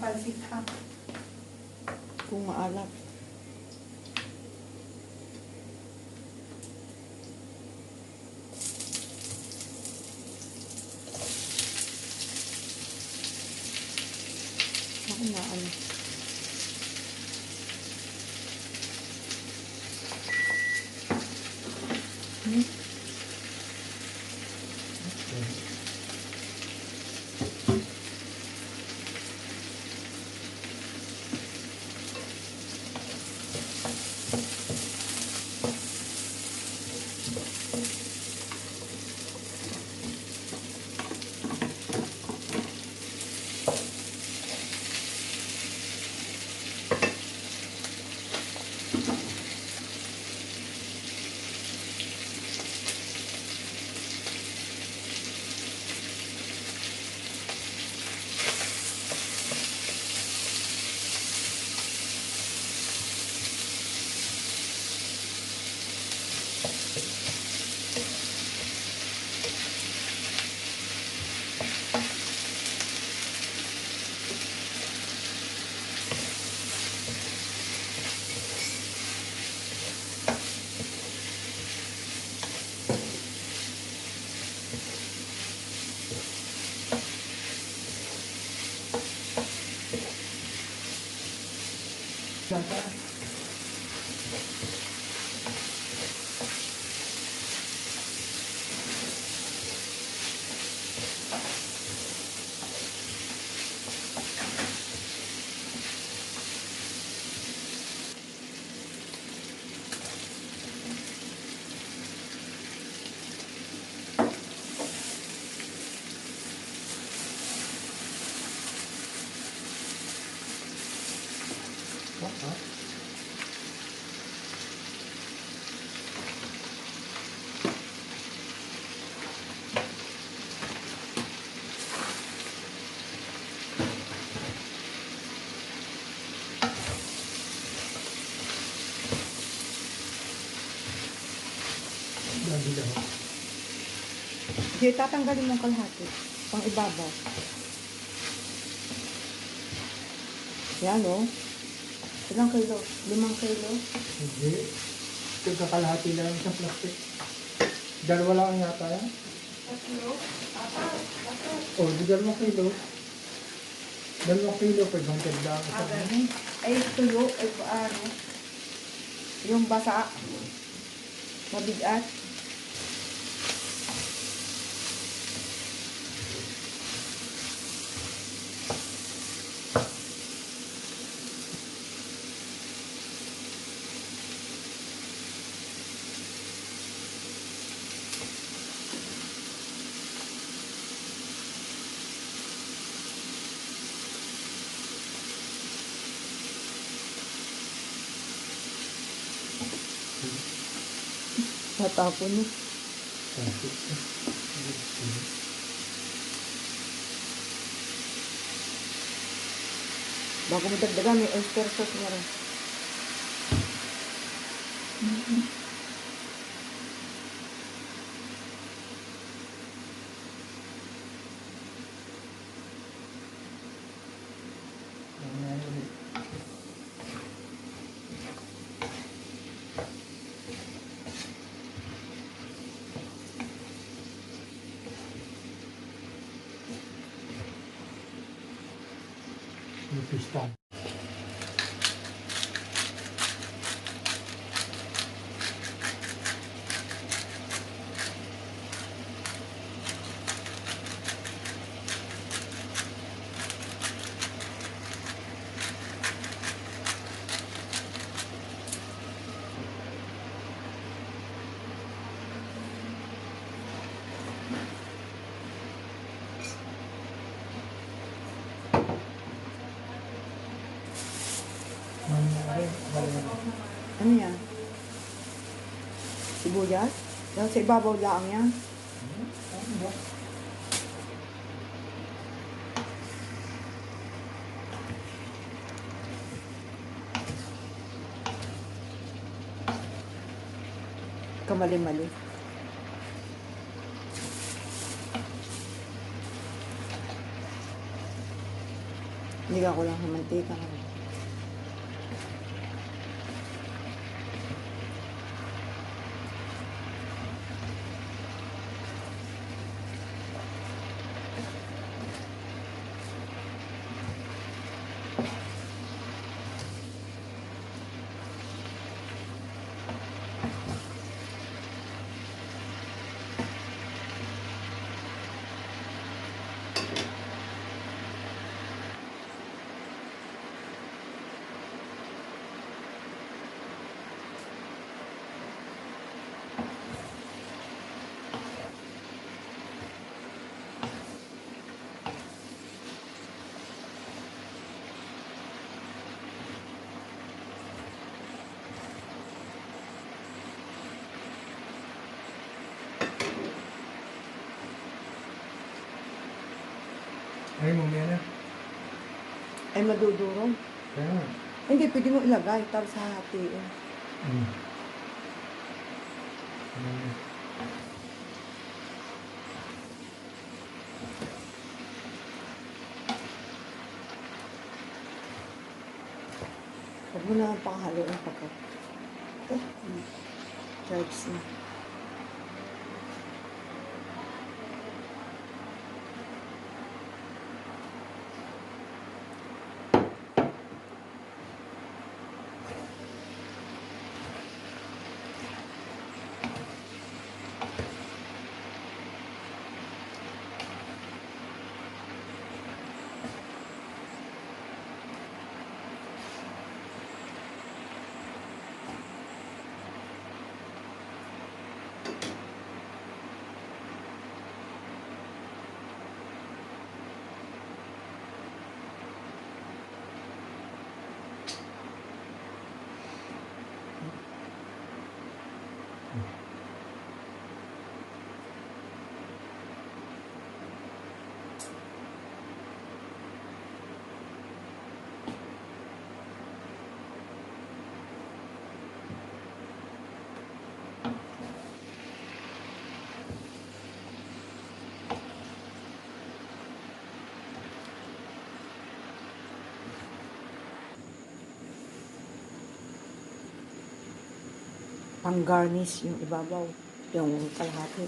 pansit ha. Kung maalat. Ako na ano. Hindi, tatanggalin mong kalahati. Pang ibabaw. Yan o. Ilang kilo? 5 kilo? Hindi. Ito kakalahati lang sa plastic. Dalawa lang yata yan. 3, 4, 5. O, di 2 kilo. 2 kilo, 500 lang. Ganun. Ay, tuyo. Ay, ano? Yung basa. Mabigat. Tatapon mo. Bago mo dagdagan, may oyster sauce na rin. Pista. Ano yan? Sibuyas? Yan, sa ibabaw lang yan. Kamali-mali. Higa ko lang sa mantika. Ay, mamaya na. Ay, madudurog. Kaya nga. Hindi, pwede mo ilagay. Tapos hahatiin. Hmm. Hmm. Huwag mo na pakahaloin pa ko. Ito. Charge na. Pang-garnish yung ibabaw. Yung kalahati.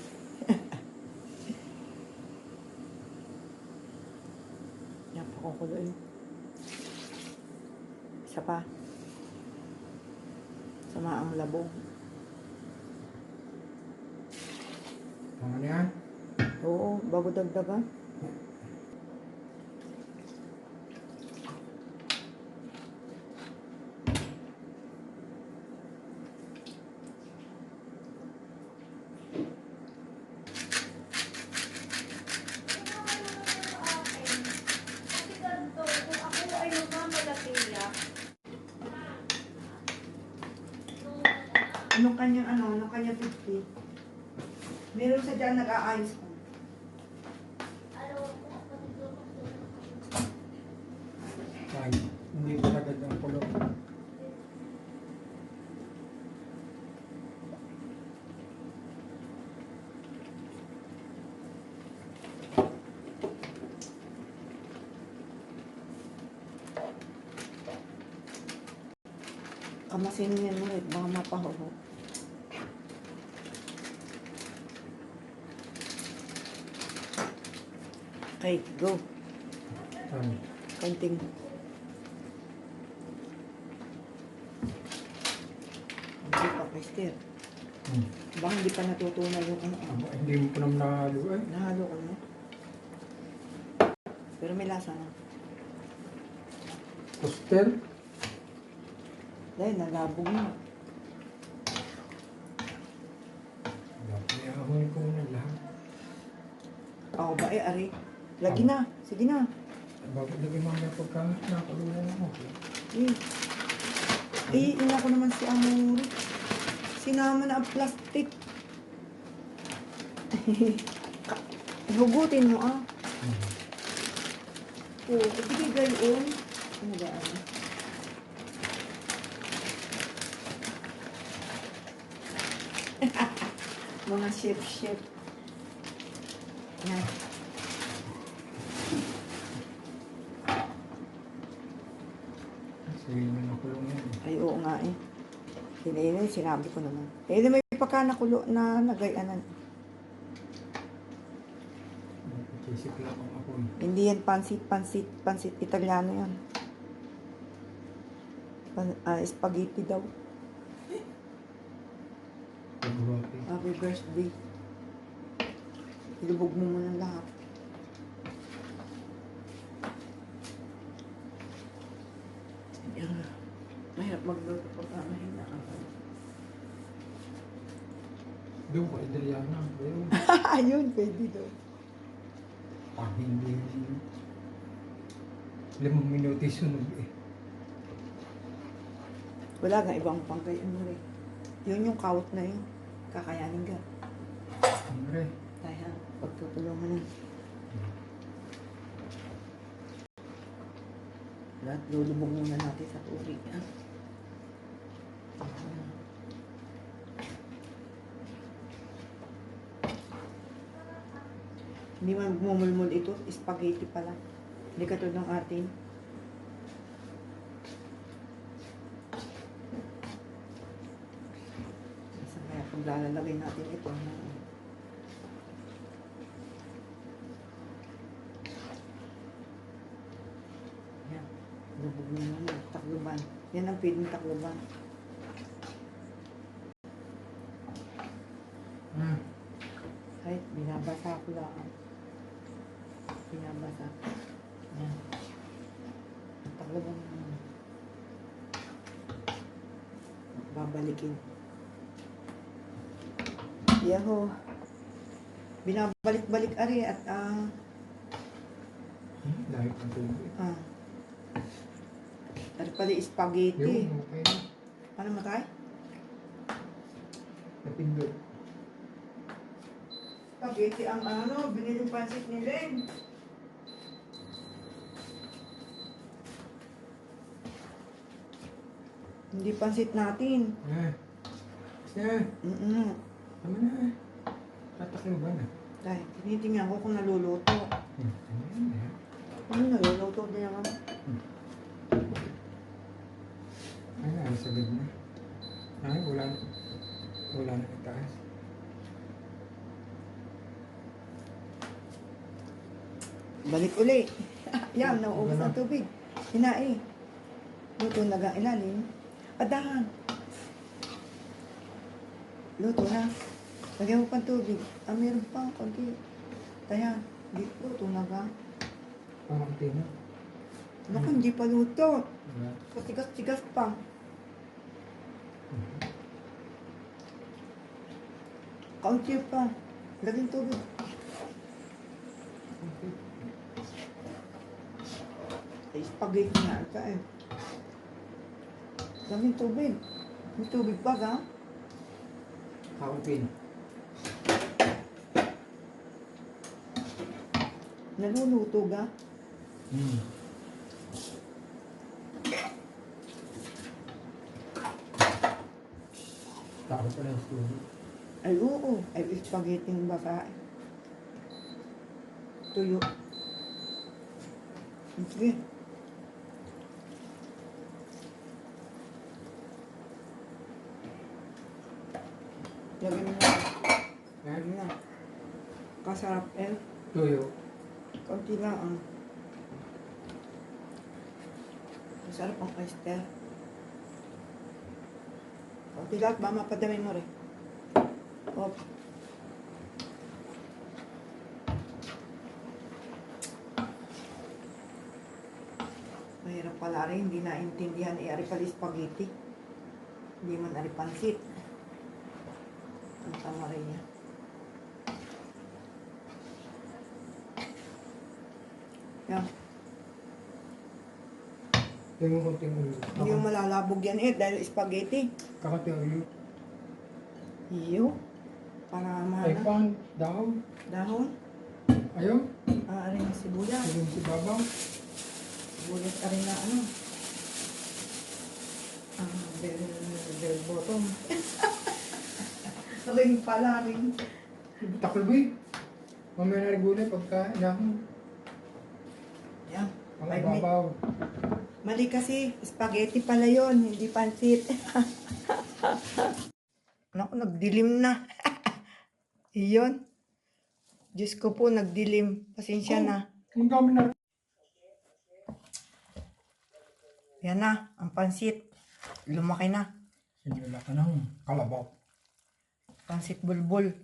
Yan, pakukuloy. Isa pa. Sama ang labong. Tama na yan. Oo, bago dagdagan. Anong kanyang anong kanyang 50? Meron sa dyan nag-aayos ko. Ay, hindi ko agad ang kulong. Kamasin yan mo rin, baka mapahuho. Okay, go. Konting. Hindi pa, Mister. Baka hindi pa natutunan yung ano. Hindi mo pa naman nahalo eh. Nahalo ko na. Pero may lasa na. Toaster? Dahil nagabog na. Iahoy ko na lahat. Ako ba ari? Lagi na. Sige na. Bakit lagi mga pagka nakalungan mo? Ina ko naman si Amori. Sinama na ang plastic. Hugutin mo ah. Oo, sige gayon. Ano ba ano? Mga chef. Yan. Ay, oo nga eh. Hindi, sinabi ko naman. Eh, di may pagkanakulo na nagayanan. Sisip lang ang ako eh. Hindi yan pansit Italiano yan. Spaghetti daw. Pag-uwapin. Happy birthday. Ilubog mo muna lahat. Yan. Mahirap magluto pag mahina ka. Doon ko, Italiana. Ayun. Ayun, pwede daw. Pag hindi. 5 minuto sunog eh. Wala nga ibang pangkay ano rin. Yun yung kawat na yun. Kakayanin ka. Siyempre. Kaya, pagtutulungan na. Lahat lulubog muna natin sa tubig. Ha? Hindi man bumulmul ito, spaghetti pala. Hindi katulad ng atin. Isa kaya kung lalagay natin ito na yan, lubog na naman, takluban. Yan ang pwedeng takluban. Kahit binabasa ko lang. Binabasa. Yan. Takluban naman. Babalikin. Yaho. Binabalik-balik ari at Dahil ang tubig. ari pala spaghetti. Yung, okay na. Ano matay? Napindot. Spaghetti ang ano, binili yung pansit ni Len. Hindi pansit natin. Sir, tama na. Tataklo ba na? Dahil, tinitingnan ko kung naluluto. Ano naluluto din naman? Ay, sagad na. Ay, wala na. Wala na yung taas. Balik uli. Yan, nauubos ang tubig. Hinai. Luto na gang ilalim. Adahan. Luto na. Lagyan mo pang tubig. Meron pa. Konti. Taya. Luto na gang. Pamakti na. Naku, hindi pa luto. Wala. Patigas-tigas pa. Kaunti pa. Lagyan tubig. Ay, spaghetti nga ito eh. Daming tubig. May tubig pa ga? Kaunti na. Naluluto ga? Takot pala yung studio. Ay, oo. Ay, spaghetti ng baka. Tuyo. Sige. Lagyan mo na. Lagyan na. Kasarap eh. Tuyo. Kaunti lang ang. Masarap ang oyster. Kaunti lang, ba mapadami mo rin. Op. Mahirap pala rin, hindi naintindihan ari pala spaghetti. Hindi man ari pansit. Ang tama rin niya. Yan. Yung konting ulo. Hindi mo malalabog yan eh, dahil spaghetti. Kakati ulo. Iyo. Para Ay, mahana. pang dahon. Dahon. Ayaw. Ari ng sibuyas. Yung si Babang. Sibuyas ari na ano. Bell bottom. Ring pala rin. Takloy. Mamaya na rin gulay pagka dahon. Yan. Ang 5 minutes. babaw. Mali kasi, spaghetti pala yon, hindi pansit. Naku, nagdilim na. Iyon. Diyos ko po, nagdilim. Pasensya na. Ang dami na. Yan na, ang pansit. Lumaki na. Sinila ka ng kalabaw. Pansit bulbul.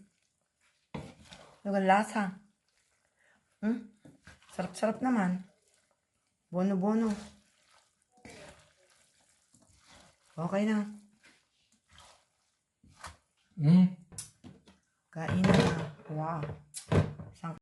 Ano ang lasa? Sarap-sarap naman. Bono-bono. Okay na. Kain na. Wow.